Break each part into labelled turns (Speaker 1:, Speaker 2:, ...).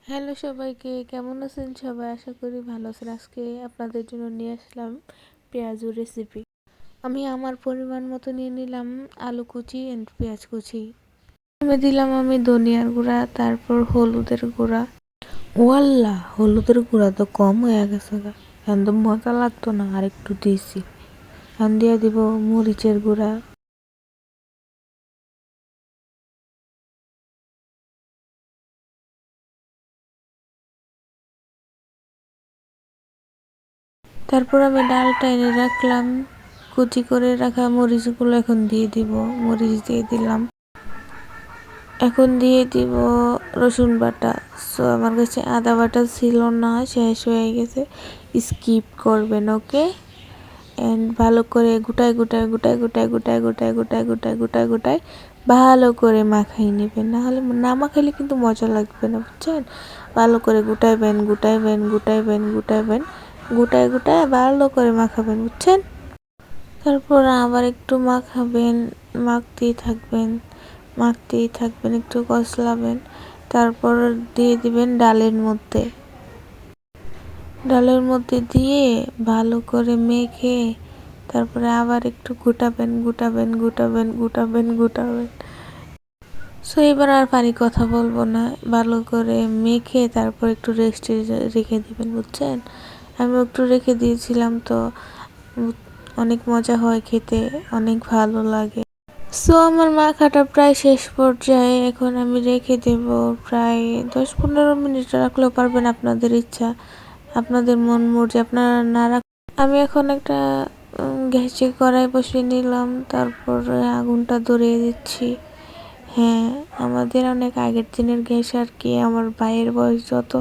Speaker 1: Hello সবাইকে, কেমন আছেন সবাই? আশা করি ভালো আছেন। আজকে আপনাদের জন্য নিয়ে আসলাম পেঁয়াজু রেসিপি। আমি আমার পরিমাণ মতো নিয়ে নিলাম আলু কুচি এন্ড পেঁয়াজ কুচি। দিলাম আমি ধনিয়ার গুঁড়া, তারপর হলুদের গুঁড়া। ওয়াল্লা, হলুদের গুঁড়া তো কম হয়ে গেছে, একদম মজা লাগতো না, আর একটু দিয়েছি। এখন দিয়ে দিব মরিচের গুঁড়া, তারপর আমি ডালটা এনে রাখলাম। কুচি করে রাখা মরিচগুলো এখন দিয়ে দিব। মরিচ দিয়ে দিলাম। এখন দিয়ে দিব রসুন বাটা। সো আমার কাছে আদা বাটা ছিল না, শেষ হয়ে গেছে। স্কিপ করবেন, ওকে। অ্যান্ড ভালো করে গোটায় ভালো করে মাখাই নেবেন। নাহলে না মাখাইলে কিন্তু মজা লাগবে না, বুঝছেন? ভালো করে গোটায় ভালো করে মাখাবেন, বুঝছেন? তারপর আবার একটু মাখাবেন, মাখতেই থাকবেন, একটু কষলাবেন। তারপর দিয়ে দিবেন ডালের মধ্যে দিয়ে ভালো করে মেখে তারপরে আবার একটু গোটাবেন। সো এবার আর পানি কথা বলবো না, ভালো করে মেখে তারপর একটু রেস্টে রেখে দিবেন, বুঝছেন? আমি একটু রেখে দিয়েছিলাম, তো অনেক মজা হয় খেতে, অনেক ভালো লাগে। সো আমার মাখাটা প্রায় শেষ পর্যায়ে। এখন আমি রেখে দেব প্রায় 10-15 মিনিট রাখলেও পারবেন, আপনাদের ইচ্ছা, আপনাদের মন মর্জি। আপনারা না রাখ আমি এখন একটা গ্যাসে কড়াই বসিয়ে নিলাম, তারপরে আগুনটা ধরিয়ে দিচ্ছি। হ্যাঁ, আমাদের অনেক আগের দিনের গ্যাস আর কি। আমার ভাইয়ের বয়স যত,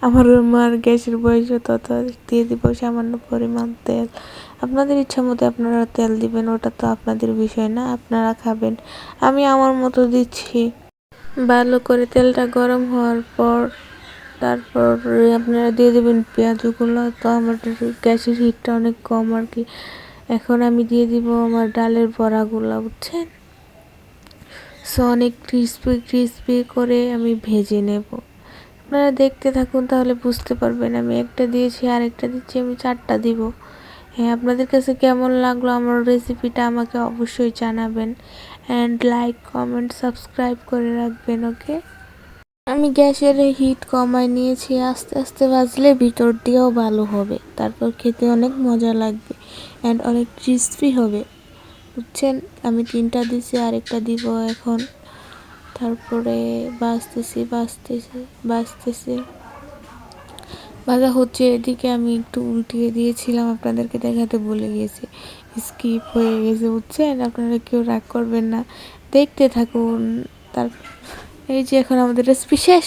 Speaker 1: আমার মার গ্যাসের বয়স তত। দিয়ে দিব সামান্য পরিমাণ তেল। আপনাদের ইচ্ছা মতো আপনারা তেল দিবেন, ওটা তো আপনাদের বিষয় না, আপনারা খাবেন। আমি আমার মতো দিচ্ছি। ভালো করে তেলটা গরম হওয়ার পর তারপর আপনারা দিয়ে দেবেন পেঁয়াজগুলো। তো আমার গ্যাসের হিটটা অনেক কম আর কি। এখন আমি দিয়ে দিব আমার ডালের বড়াগুলো, বুঝছেন? সো অনেক ক্রিস্পি করে আমি ভেজে নেব। আপনারা দেখতে থাকুন, তাহলে বুঝতে পারবেন। আমি একটা দিয়েছি, আরেকটা দিচ্ছি, আমি 4টা দিব। হ্যাঁ, আপনাদের কাছে কেমন লাগলো আমার রেসিপিটা আমাকে অবশ্যই জানাবেন। অ্যান্ড লাইক, কমেন্ট, সাবস্ক্রাইব করে রাখবেন, ওকে। আমি গ্যাসের হিট কমায় নিয়েছি। আস্তে আস্তে ভাজলে ভিতর দিয়েও ভালো হবে, তারপর খেতে অনেক মজা লাগবে অ্যান্ড অনেক ক্রিস্পি হবে, বুঝছেন? আমি 3টা দিছি, আরেকটা দিব এখন। তারপরে বাজতেছি ভাজা হচ্ছে। এদিকে আমি একটু উল্টিয়ে দিয়েছিলাম, আপনাদেরকে দেখাতে ভুলে গেছি, স্কিপ হয়ে গেছে, বুঝছেন? আপনারা কেউ রাগ করবেন না, দেখতে থাকুন। তার এই যে এখন আমাদের রেসিপি শেষ।